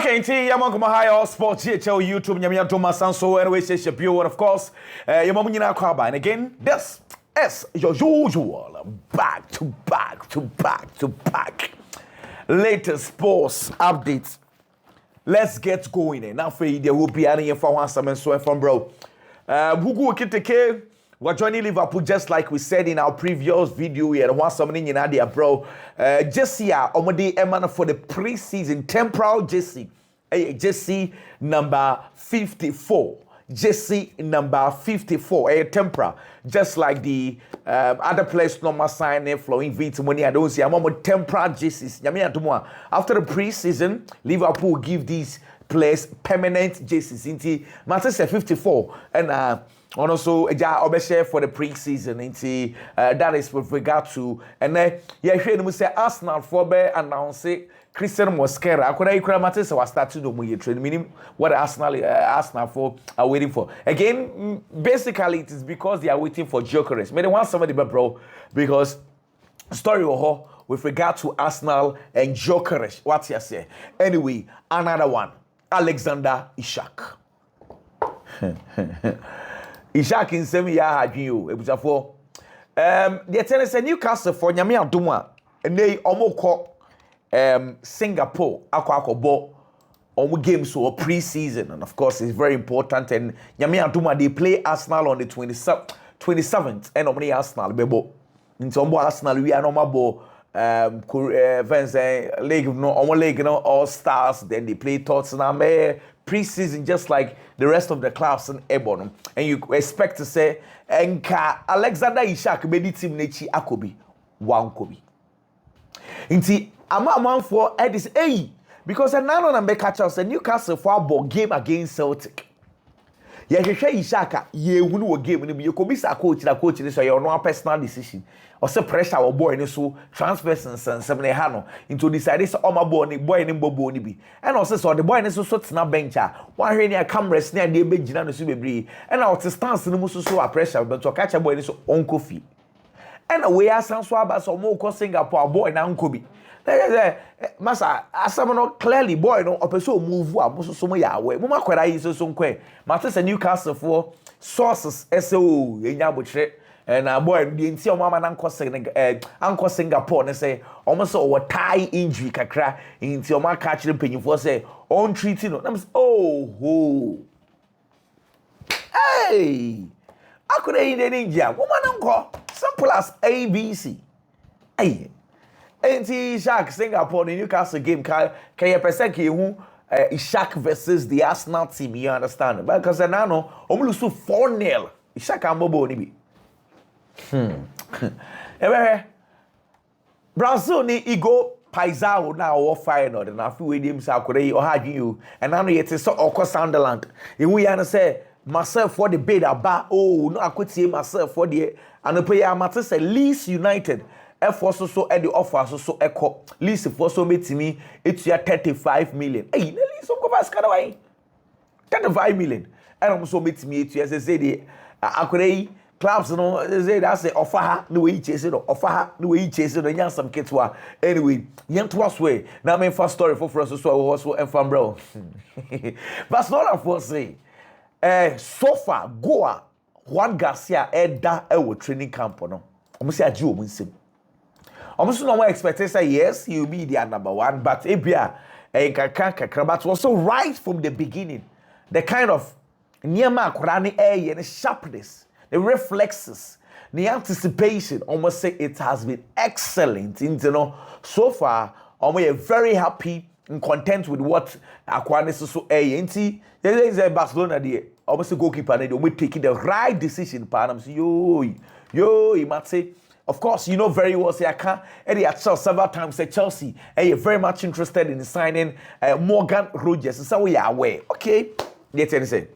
Okay, Yamanko Mahaya Sports GHL YouTube, Yamia Thomas Sanso, and we say Shapiro, and of course, Yamamina Kwaba. And again, this is your usual back to back latest sports updates. Let's get going. And now there will be any for one summon so from bro. Hugo Kiteke. We're joining Liverpool just like we said in our previous video. We had one summoning in Adia, bro. Jesse, Omode Eman for the preseason temporal Jesse. Jesse number 54. Jesse number 54. Temporal. Just like the other players normal signing flowing vit money. I don't see a moment temporal Jesse's. After the preseason, Liverpool give these players permanent jerseys. Into Manchester 54 and and also, share for the pre-season. That is with regard to, and then we say Arsenal for be announce Christian Mosquera. I could matter so I started to do training. Meaning what Arsenal for are waiting for. Again, basically it is because they are waiting for Gyökeres. Maybe want somebody, bro, because story with regard to Arsenal and Gyökeres. What you say? Anyway, another one, Alexander Isak. Isak in semi ya hadwin yo ebusafo the tennis Newcastle for nyame adom and they omoko Singapore akwa omu games so pre-season, and of course it's very important, and nyame adom they play Arsenal on the 27th and omni Arsenal bebo into ombo Arsenal we are no mabo league no league no all stars, then they play Tottenham pre-season just like the rest of the clubs in Ebonum, and you expect to say Enka Alexander Isak made team nechi akobi one kobi inti ama for edis because nano na make catch us Newcastle for ball game against Celtic. Yeah, Isak ye win game ni you could be coach this so your no personal decision or say pressure or boy so transfers and seven hano into decide this all my boy ni bobo ni bi and also so the boy ni so na bench one here near cameras near the bench na no so bebre and out stance no so a pressure but to catch a boy ni so onko fi and we are san so aba so mo ko Singapore boy na onko bi masa asam no clearly boy no opeso move a so mo ya we mo makwara yi so nkwe Manchester Newcastle for sources SO enya botre and boy the nti o mama na anko Singapore ne say almost o tie injury kakra nti o ma catch the penyifo say on treating no na oh hey akure in the India woman anko simple as ABC hey Enti Isak Singapore the Newcastle game can you percent hu Isak versus the Arsenal team, you understand? Because now no lose 4-0. Isak ambobo ni bi. Brazil ni Igo Paisao na o final na afi we dem sa akore o hadwin you and now yet so okọ Sunderland. Ehu ya na say myself for the bid aba no akotie myself for the anope ya mate say Leeds United so at the offer so echo lease for so metimi etua 35 million. Hey, na lease ko ba skada wai 35 million. And I'm so metimi etua say the akore clubs no say that say offer ha no we chase no offer ha no we chase no nya some ketwa. Anyway, yentwa so e na me first story for us so we so enfam bro. But not for say so far Goa Juan Garcia da e training camp no. Omo say agi omo nsem. Almost no more expected say yes, he'll be their number one, but Ebia but also right from the beginning, the kind of Niama Kurani air and the sharpness, the reflexes, the anticipation, almost say it has been excellent. So far, we are very happy and content with what Aquanis so there is a Barcelona there, almost a goalkeeper, they will taking the right decision. Yo, you might say. Of course, you know very well, say I can't. Eddie at Chelsea several times say Chelsea, and you're very much interested in signing Morgan Rogers. So we are aware. Okay, let's say.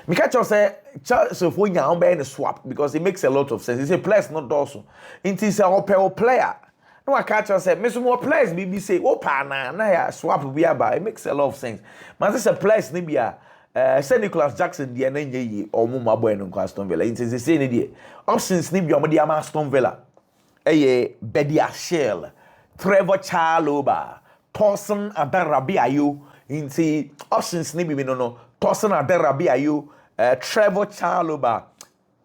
Mikacho say Chelsea for you on swap because it makes a lot of sense. It's a players not also. It is a player. No, I catch us say, Mr. More players, maybe say, oh, na swap we are. It makes a lot of sense. Man, this a players, maybe Sir Nicholas Jackson the NNJ or Muma Bueno Aston Villa. It is the same idea. Options Nibia Modiama Aston Villa. Bedia Shell, Trevor Chaloba, Thorson Adarabiayo, Inti options ni bi no Tosin Aderabi ayo Trevor Chalobah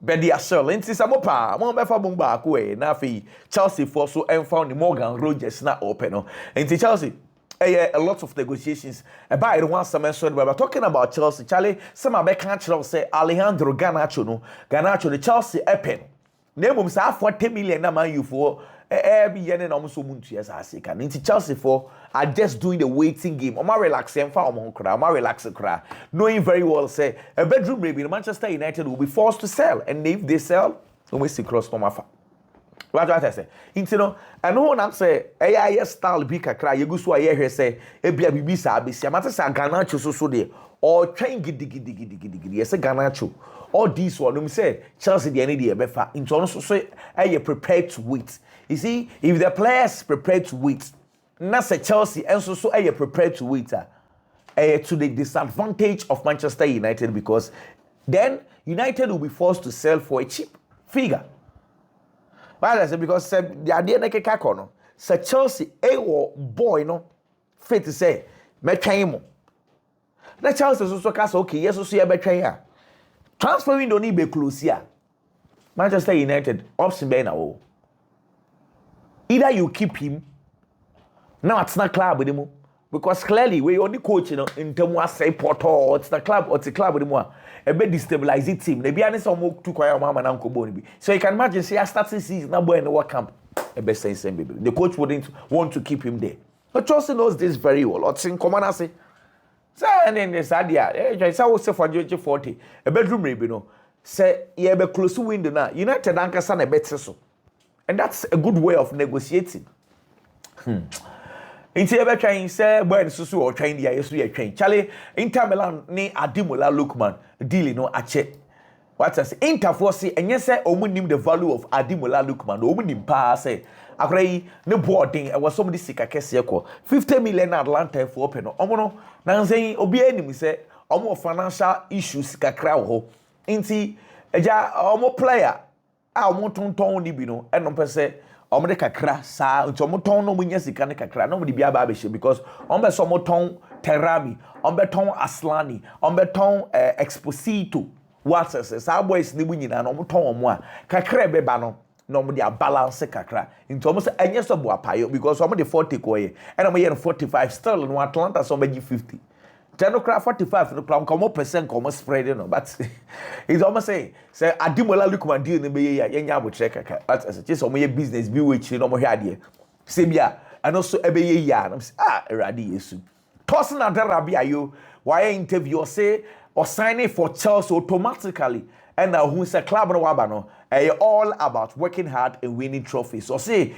Bedi Asel inti samopa mo befa bung ba ko na fi Chelsea for so found the Morgan Rogers na open no inti Chelsea a lot of negotiations about it once we're talking about Chelsea Charlie some abe can say Alejandro Garnacho the Chelsea epen name say 40 million na man you for be yen na so muntu yes as can inti Chelsea for are just doing the waiting game oma relax em fa oma kra oma relax kra knowing very well say a bedroom maybe Manchester United will be forced to sell and if they sell we see cross from afar. What I say inti no eno na say AI style bi kakra yegu so aye hwe say e bia bibi sa abesi amata say Garnacho so de or train gidi yes Garnacho all this one say Chelsea the any dey befa into no so aye prepared to wait. You see, if the players prepared to wait, not say Chelsea and so are you prepared to wait to the disadvantage of Manchester United because then United will be forced to sell for a cheap figure. Why I say because the idea na keka kono say Chelsea boy no fit to say me twan mo. Na Chelsea so kasa okay yes so ya be twan ya. Transfer window ni be close ya. Manchester United option be na o. Either you keep him, now it's not club with him because clearly we only coach in terms say portal it's the club or it's the club with him a bit destabilize the team. Maybe I some more to quiet mama and uncle Bonibi. So you can imagine say I start season now boy in the work camp a best sense baby. The coach wouldn't want to keep him there. But Chelsea knows this very well. What's in common I say. So and then this idea, I say for George 40 a bedroom maybe no say you be close to window now. United anchor son a better so. And that's a good way of negotiating. Inti ebe trying say boy susu or trying dia yesu ye trying. Charlie Inter Milan ni Ademola Lookman deal no ache. What I say Inter for say enye say omu nim the value of Ademola Lookman. Omu nim pa say akrai ne boarding e was somebody sika kese ko 50 million Atlanta for open no. Omo no na say obi anim say omo financial issues kakra wo. Inti eja omo player omo tonton ni bi no enom pese omo de kakra sa nti omo ton no munya sika ne kakra no mo de bia ba be because omo be so omo ton Terami omo be ton Aslani omo be ton Exposito what says sa boys ni bu nyina no omo ton omo a kakra be ba no na omo de balance kakra nti omo se enye so bo apayo because omo de 40 ko ye and omo ye 45 still no Atlanta so be 50 Tenokra 45 no plan come percent come spread no but it's almost say Ademola Lookman deal no be ya nya abotre kaka but as just omo ye business bi we chiri no mo hwe ade se bia and also ebe ye ya no erade yesu Tosin Aderabi ayo why interview say or signing for Chelsea automatically and now who say club no waba no all about working hard and winning trophies so say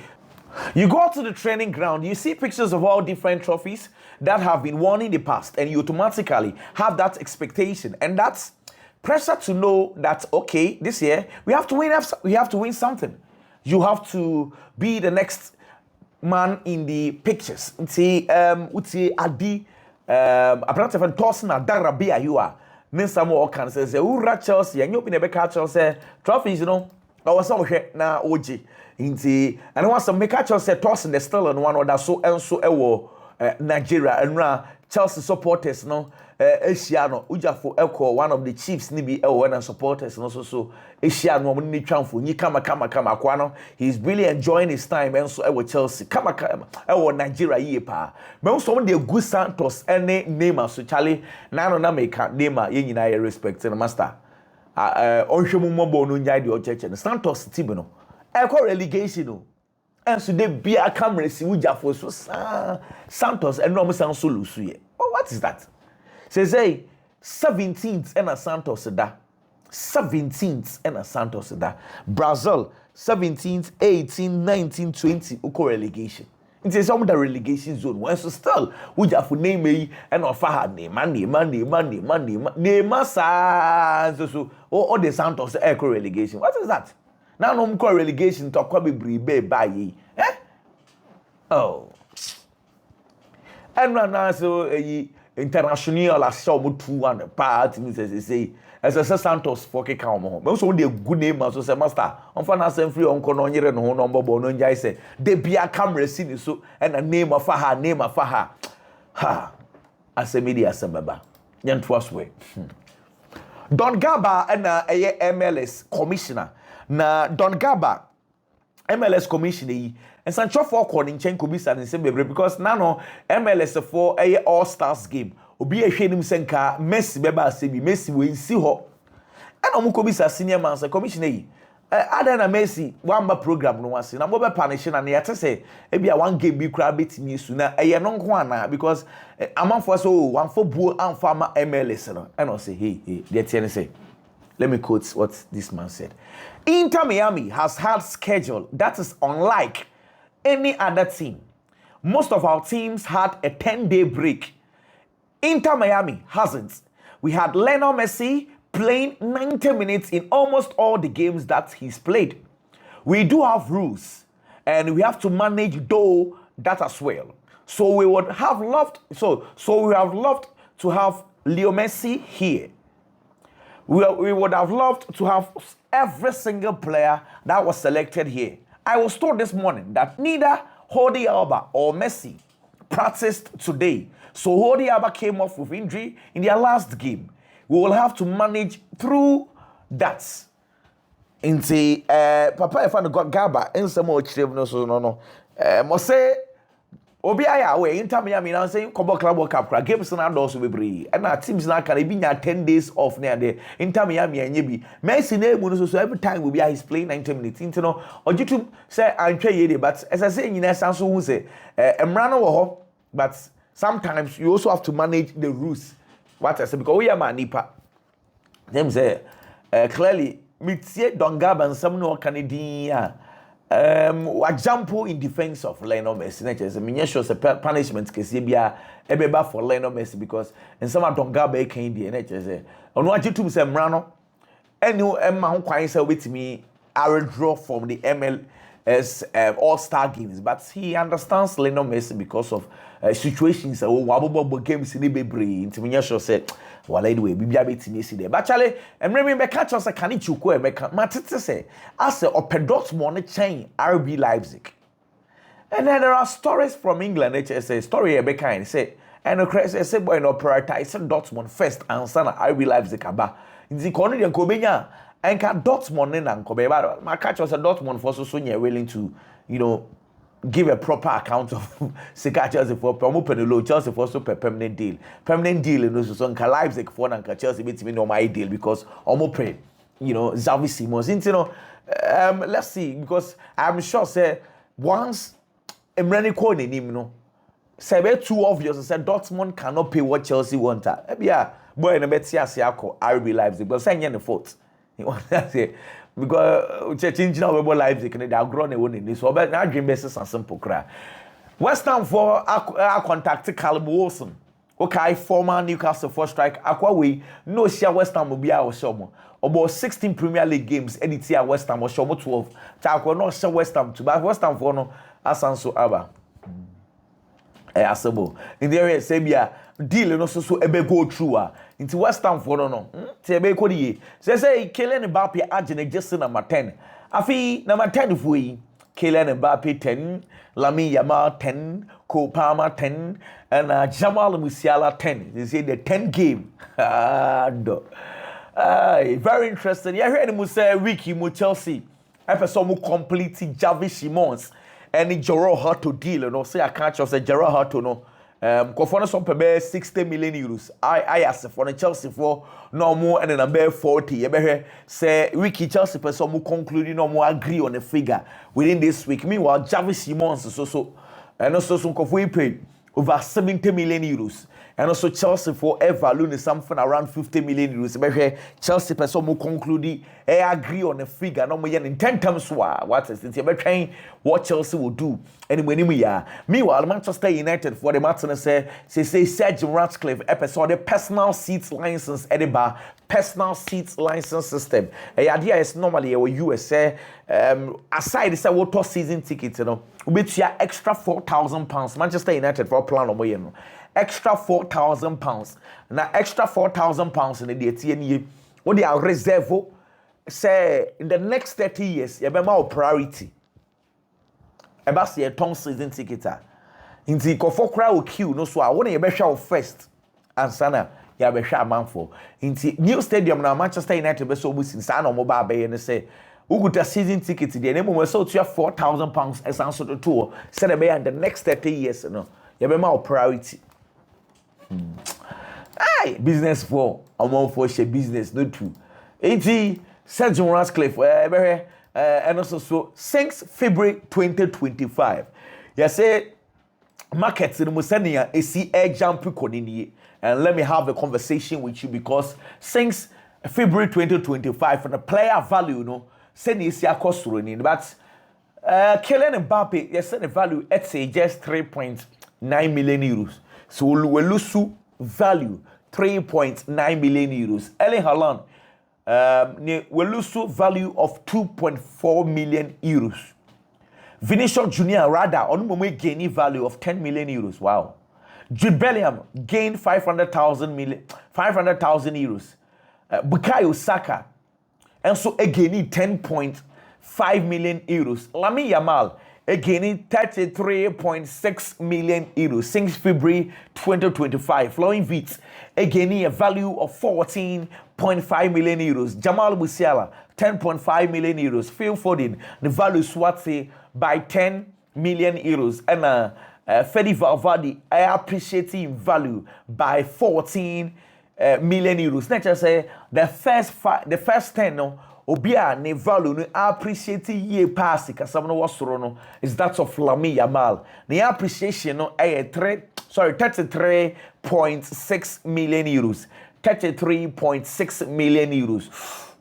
you go to the training ground, you see pictures of all different trophies that have been won in the past, and you automatically have that expectation, and that's pressure to know that okay, this year we have to win. We have to win something. You have to be the next man in the pictures. See, Adi, apparently from Tosin Aderabi you are. Then someone can say, "Ura Chelsea," and you be never catch Chelsea trophies, you know. I was somewhere na OG. Inti and once some make catch say Tosin the still on one other so and so Nigeria and Chelsea supporters no Asiano Ujafo Eko one of the chiefs ni bi and supporters no so Asiano mo ni twanfo ni kama kwa no he's really enjoying his time and so Chelsea kama Nigeria ye pa me so de good Santos any Neymar so Charlie na no na make Neymar ye nyina ye respect no master onhwemu mbo no nyai de ocheche Santos team no Echo relegation no. And so they be a camera see Ujafo so Santos and no sound so loose ye. Oh, what is that? Say 17th and a Santos da. 17th and a Santos da. Brazil 17th, 18, 19, 20 uko relegation. It is some of the relegation zone. When so still Ujafo name me and offer her name sa so all the Santos echo relegation. What is that? Now no more relegation to kwa be buy oh and now so international as so 2-1 part means say as a Santos for ke ka omo me so dey good name so say master on fa na sem free on ko no nyere no ho no mbobo no njai say dey bia camera see ni so and a name of her ha asemedi asebaba yento aswe Don Gaba and MLS commissioner na Don Gaba MLS commissioner yi and Sancho for calling chen kubisa and say because nano MLS for a all stars game obi ehwe nim senka Messi beba asebi Messi we nsi ho and omukobisa senior man say commissioner yi ada na Messi wamba program no wase na mo be punish na ne yate say e bia one game bi kura betimi su na eye no nko ana because amanfo so one for buo amfa ma MLS no and I say hey they tell say let me quote what this man said. Inter Miami has had schedule that is unlike any other team. Most of our teams had a 10-day break. Inter Miami hasn't. We had Lionel Messi playing 90 minutes in almost all the games that he's played. We do have rules and we have to manage that as well. So we would have loved to have Leo Messi here. We would have loved to have every single player that was selected here. I was told this morning that neither Jordi Alba or Messi practiced today. So Jordi Alba came off with injury in their last game. We will have to manage through that. Inti Papa if I got Gaba in some more no. Mose Obi aya we Inter Miami now saying Kobo Club World Cup games na do so bebre and our teams na can be 10 days off near there Inter Miami anye bi Messi na emu no so every time we be he's playing 90 minutes into no ojitum say antwe ye dey but as I say nyina sanso hu say emra no wo ho but sometimes you also have to manage the rules what I say because we are manipa them say clearly mitie Dongaba nsam no Canadian example in defense of Lionel Messi. Naturally, me sure say punishment case bia ebeba for Lionel Messi because in some Dongaba can dey naturally. Ono agitum say mrano enu emma ho kwan say wetimi withdraw from the MLS all-star games but he understands Lionel Messi because of situations wabobo games ni bebre nti me sure say wala anyway bibia betimi si there but chale emremi be catch us can chuku e meka matete say as a Dortmund chain RB Leipzig and then there are stories from England HSA story e be kind say and the say boy no prioritize Dortmund first and sana RB Leipzig aba nti kono de ko benya enka Dortmund na nko be ba ma catch us Dortmund for so willing to give a proper account of Sika Chelsea for promo penelo Chelsea for so permanent deal no so nka Leipzig for na nka Chelsea betimi no my deal because omo pay Xavi Simons let's see because I'm sure say once Emre ko nenim no say be too obvious say Dortmund cannot pay what Chelsea want bia boy no beti ase akọ RB Leipzig but say any fault say because changing our Leipzig they are grown away so but na dream basis and simple cry West Ham for contact Callum Wilson okay former Newcastle for strike akwa we no share West Ham will be our show about 16 Premier League games edit here West Ham or show 12 ta akwa no share West Ham to but West Ham for no asanso aba asebo in the area say bia deal no so ebe go through into West Ham for no te ebe ko die say Kylian Mbappe agene just number 10 afi number 10 for yi Kylian Mbappe 10 Lamine Yamal 10 Cole Palmer 10 and Jamal Musiala 10 they say the 10 game very interesting you hear him say wiki mu Chelsea episode mu complete Xavi Simons and Gerard Hato deal say I can't just say Gerard Hato no Kofona some pebe 60 million euros. I asked for the Chelsea for no more and then about 40. You say wiki Chelsea person who conclude no more agree on the figure within this week. Meanwhile, Xavi Simons so and also some Kofi paid over 70 million euros. And also Chelsea for value is something around 50 million euros. Chelsea person who conclude agree on the figure no more in 10 times what is it? What Chelsea will do anyway. Meanwhile, Manchester United for the Martin say Serge Ratcliffe episode the personal seats license at the bar personal seats license system. The idea is normally our USA aside say what season ticket we bet extra £4,000 Manchester United for plan on extra £4,000. Now extra £4,000 in the day what they are reserve say in the next 30 years you be more priority. Eba say a ton season ticket. Inti kofo kra o queue no so I want you be show first. ansana ya be hwa amanfo nti new stadium na Manchester United be so busin sa na omo ba be ne say uguta season ticket de na mo so to £4,000 esan so to say be and the next 30 years no ya be ma priority business for omo for share business no true nti Sergeant Ratcliffe and also so 6 February 2025 you say markets in Musania is see air jump konini and let me have a conversation with you because since February 2025 for the player value no send is ya cost but Kylian Mbappe yes the value at say just 3.9 million euros so we lose value 3.9 million euros Erling Haaland we lose value of 2.4 million euros Vinicius Junior rather on moment gain value of 10 million euros. Wow. Jude Bellingham gained 500,000 euros. Bukayo Saka and so again 10.5 million euros. Lamine Yamal again 33.6 million euros since February 2025. Flowing Vits again a value of 14.5 million euros. Jamal Musiala 10.5 million euros. Phil Foden the value swatty by 10 million euros and Fede Valverde I appreciate him value by 14 million euros. Let's just say the first 10 no obia ne value no appreciate ye pass kasam no wasoro no is that of Lamine Yamal. The appreciation no 33.6 million euros. 33.6 million euros.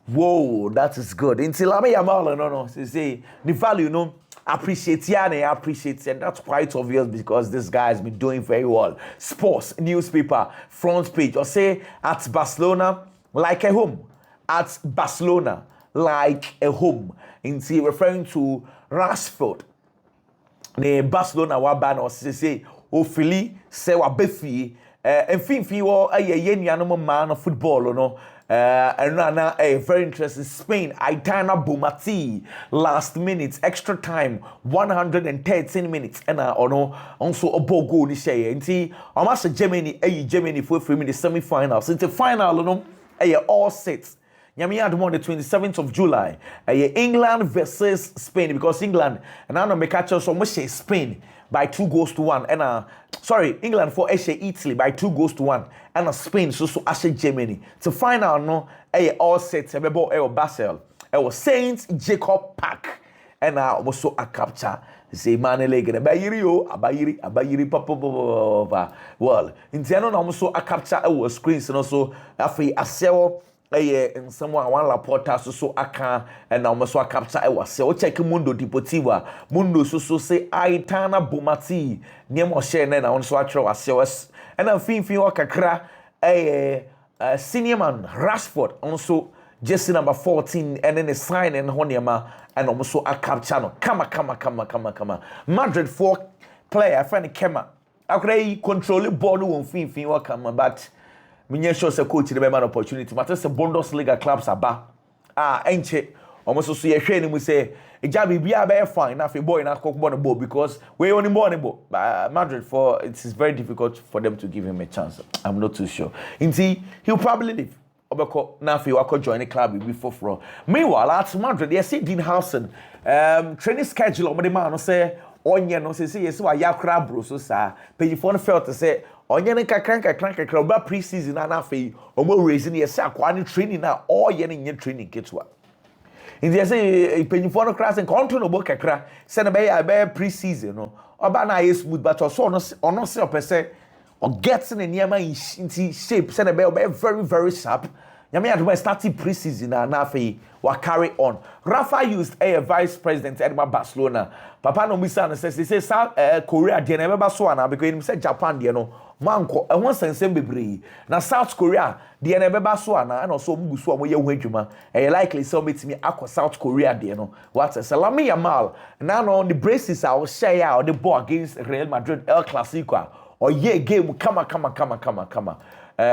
Whoa, that is good. Until Lamine Yamal no say the value no appreciate and that's quite obvious because this guy has been doing very well. Sports newspaper front page or say at Barcelona like a home. At Barcelona like a home. Instead referring to Rashford. The Barcelona waban or say ofili se wabefi enfimfi wo aye nuanom man of football no and very interesting Spain Aitana Bonmati last minute extra time 113 minutes and also a goal ni share nti almost Germany for the semi-finals into final no all set Nyami had won the 27th of July England versus Spain because England and I know me catch us almost Spain by 2-1 and England for Italy by 2-1 and Spain so Germany to final no all set Basel Saint Jacob Park and also a capture say manele gonna abayiri papa well in no almost a capture screens and also afi asewo and someone one Laporta so aka and almost a capture I was so check Mundo Deportiva Mundo so say Aitana Bonmati near Moshe and also actual as and I'm feeling kakra senior man Rashford also just number 14 and then a sign and Honyama and also a capture no come Madrid 4 player friend Kema I could control the ball won't feel come but Minye sure se coach the man opportunity. Matter se Bundesliga clubs aba. Enche. Almost so ye hwe ni mu say ejabi bia be fine na fe boy na kokbo the ball because we only born the ball. Madrid for it is very difficult for them to give him a chance. I'm not too sure. Inti he'll probably leave. Obeko na fe wako join the club before for. Meanwhile at Madrid they see Dean Howson training schedule omo the man no say onye no say yes wa yakra bro so sa payifo felt to say onye ne kakran ba pre-season na afei omo raising yes akwa ne training na all ye ne training ketwa ndi say payifo no class and control no bo kakra say na be pre-season no oba na yes smooth but also ono say opese or gets in niama in shape say na be very very sharp Yami had started pre-season and afei wa carry on. Rafa used a vice president at Barcelona. Papa no misa says they say South Korea dey never so na because him say Japan dey no manko e won sense bebree. Na South Korea dey never so na and also mugusu am ye ho adwuma. E likely so metimi akọ South Korea dey no. What say Lamine Yamal na no the braces I will share out the ball against Real Madrid El Clasico. Or ye game kama.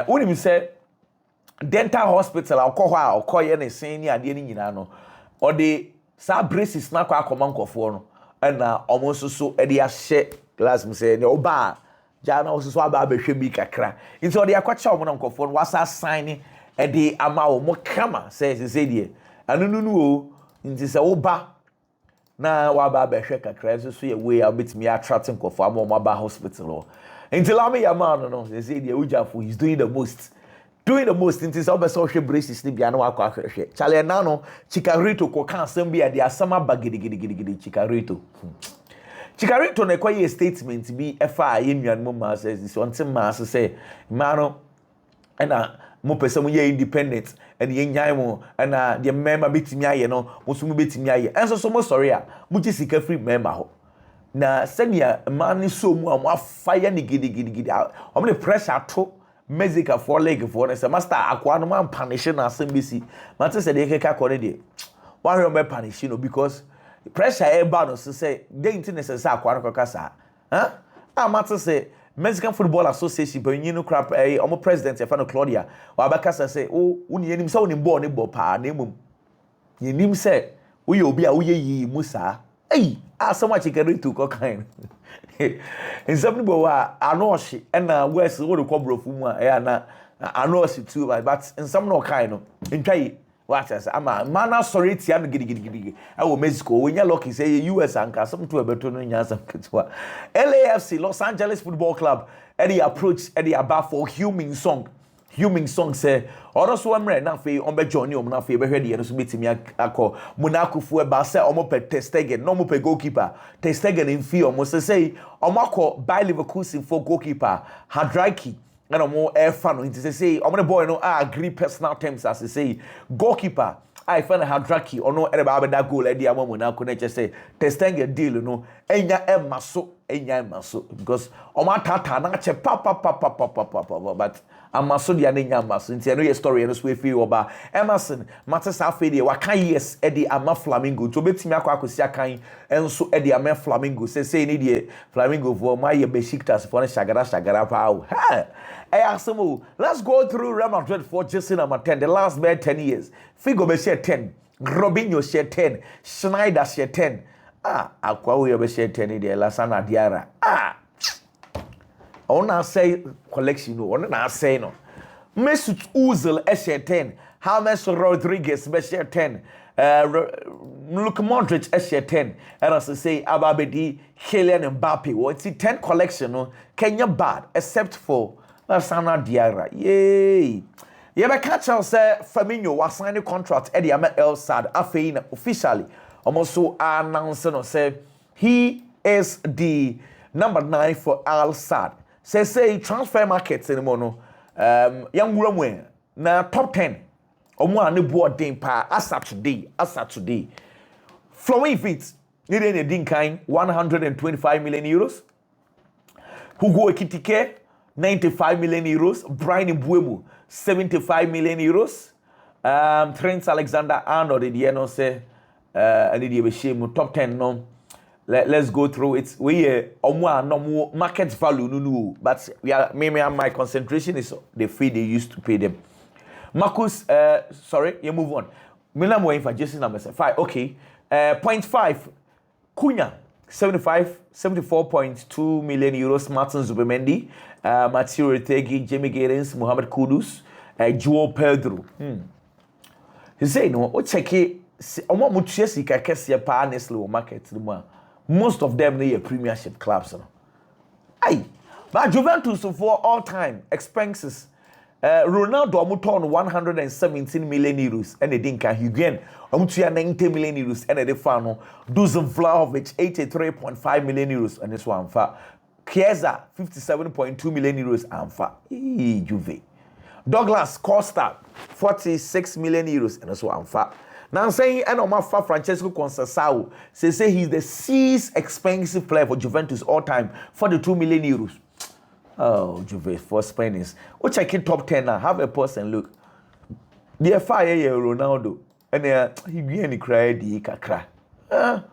When him say dental hospital alcohol or ye ne sen ni ade ni nyina no or the sa braces na kwa akoma nkofo no and almost so e dey ahye glass me say ne oba Jana also so aba behwe bi kakra nti odi akwacha omo na nkofo no wasa sign e de ama wo mo kama say die anu nu o nti se wo ba na wa ba behwe kakra so ye way obetimi attract nkofo ama mo ba hospital o nti la me ya man no say die ujafo he's doing the most nti se obeso hwe braces ni bia na wakwa hwe chale na no Chikarito ko kan asem bia de asama bagidi Chikarito na kwaye statement bi efa ye nuanmo ma says on tim ma say ma no na mo pese mo ye independent and ye nyan mo na de member betimi aye no mo so mo betimi aye enso so mo sorry a mo ji sika free member ho na senia ma ni so mu a mo afaya ni gidi o mo pressure to Mexico for leg for na say master akwa no man punish na asembisi ma te say de keka kore de wa hwe me punish no because pressure e ba no say dey inti necessary akwa no kokasa ma te say Mexican Football Association but you know crap omo president e fa no Claudia wa bakasa say o uni yenim say uni ball ni ball pa na emum yenim say wo ye obi a wo ye yi musa so much Chikarito ko kind in some people wa anoshi na west wo de kwobrofu mu a na anoshi too but in some no kind no ntwai what as ama mana sorry tia no gidi wo Mexico we nya lucky say US anka some to ebeto no nya some ketwa LAFC Los Angeles Football Club any approach any about for human song say oro so amre na fe on be journey om na fe be hwede ye no so betimi akọ Monaco fu e ba say omo pe Testegen no mo pe goalkeeper Testegen in fi omo say omo akọ by Leverkusen for goalkeeper Hadraki and omo e fa no nti say omo the boy no agree personal terms as say goalkeeper I find Hadraki ono e ba da goal e dia Monaco na say Testegen deal no enya maso because omo atata na che pa but amaso dia na nya amaso nti no ye story no so efi oba Emerson Matesa afedi waka yes e di ama Flamingo to betimi akosi akan enso e di ama Flamingo say ni die Flamingo for my Besiktas for shagara pa asemo let's go through Real Madrid for just number 10 the last 10 years Figo be share 10 Robinho share 10 Schneider share 10 akwa we be share 10 die Lasana Diarra ona say collection no ona say no Mesut Ozil share 10 James Rodriguez be share 10 Luka Modric share 10 and as I say Ababedi Kylian Mbappe what's 10 collection no Kenya bad except for Lasana Diarra yay you be catch us say Firmino was signing contract at the El Sad afeina officially almost so announced no say he is the number 9 for Al Sadd say transfer markets anymore no young woman na top 10 omo ane board den pa asa today flowing feet need any din kind 125 million euros Hugo Ekitike 95 million euros Brian Mbuemo 75 million euros Trent Alexander-Arnold the no say and the shame top 10 no let's go through it. We no market value no, but we are maybe my concentration is the fee they used to pay them. Marcus, sorry, you move on. Milan more for Jason number 5. Okay, 0.5. Cunha 74.2 million euros. Martin Zubimendi, Matteo Retegi, Jamie Gaines, Mohamed Kudus, Joao Pedro. He say no. O check it. Omo mutuesi ka kese pa honestly o market no. Most of them they are premiership clubs. No? Aye. But Juventus for all time expenses. Ronaldo amuton 117 million euros and they didn't can Higuain amutuya 90 million euros and they found Dusan Vlahovic 83.5 million euros and this one fa Chiesa 57.2 million euros and fa Juve. Douglas Costa 46 million euros and this one fa. Now saying and Omafa Francesco Conceição say he's the 6th expensive player for Juventus all time, 42 million euros. Oh, Juve for Spanish. Oh, check in top 10 now. Have a pause and look. The fire Ronaldo and he really cried the kakra. And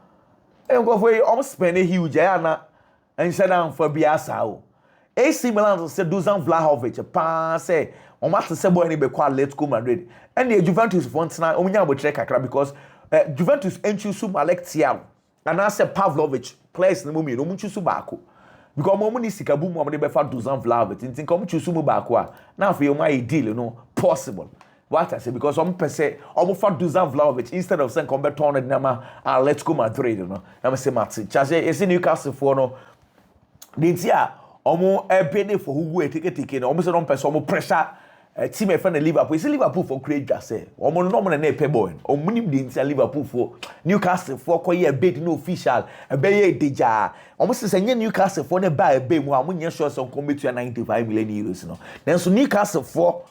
go for almost spend a huge ana and sit down for Biasao. AC Milan said Dusan Vlahovic pass say on master sebo any be called let's go Madrid. And the Juventus wants now omunya bo check kakra because Juventus enchusu Malek Thiago and I said Pavlovic players no mu no munchusu baako. because mo ni sika bu mo de be fa dozen flower tintin come choose mu ba ko a na afi o ma deal no possible what I say because some person omo fa dozen flower instead of saying come be turn it na ma let's go Madrid no na me say Martin chase ese Newcastle for no the tia omo ebede for who go take no omo say no person omo pressure team e fa na Liverpool is Liverpool for create just say omo no na e pe boy omo nim the tia Liverpool for Newcastle for ko ye bid no official e be ye deja omo say say Newcastle for na ba e be mu a mo nya sure so come to 95 million euros no then so Newcastle for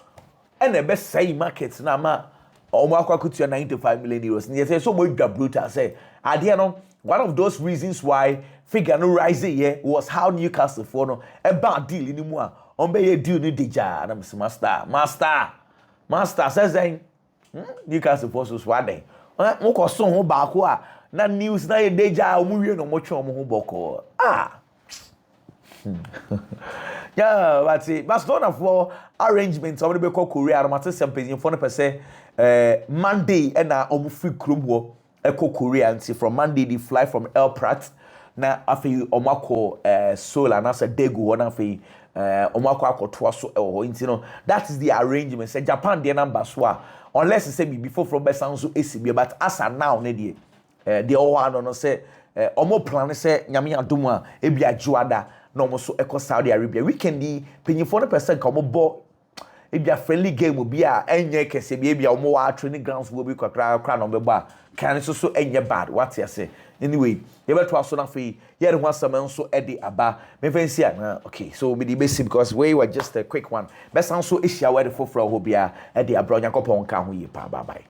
and the best say market na ma omo akwakutu 95 million euros and say so mo dwa brutal say ade no one of those reasons why figure no rise here was how Newcastle for no a bad deal ni mu a on be deal ni deja na master says then Newcastle for so swade mo ko so ho ba ko a na news na ye deja o mu wie no mo twe o mo ho boko yeah, but Barcelona for arrangements over the Korea. I'm at some for Monday and now free club Korea and see from Monday they fly from El Prat. Now after Omako Seoul and as a Daegu one after Omako Akotwaso or you know that is the arrangement. Say Japan the number so unless you say before from Besanzo ACB, but as now the all one no say omo plan say nyame adom e bia juada na omo so eko Saudi Arabia weekend di penyifo no person ka omo bo e bia friendly game obi a enye kese bia omo wa training grounds wo bi kwakra na omo ba kan so enye bad what you say anyway you better aso na fe here ho asam nso e di aba me fancy na okay so me di basic because we were just a quick one best so ehia we the for ho bia e di abro nyakopon ka ho yi pa bye bye.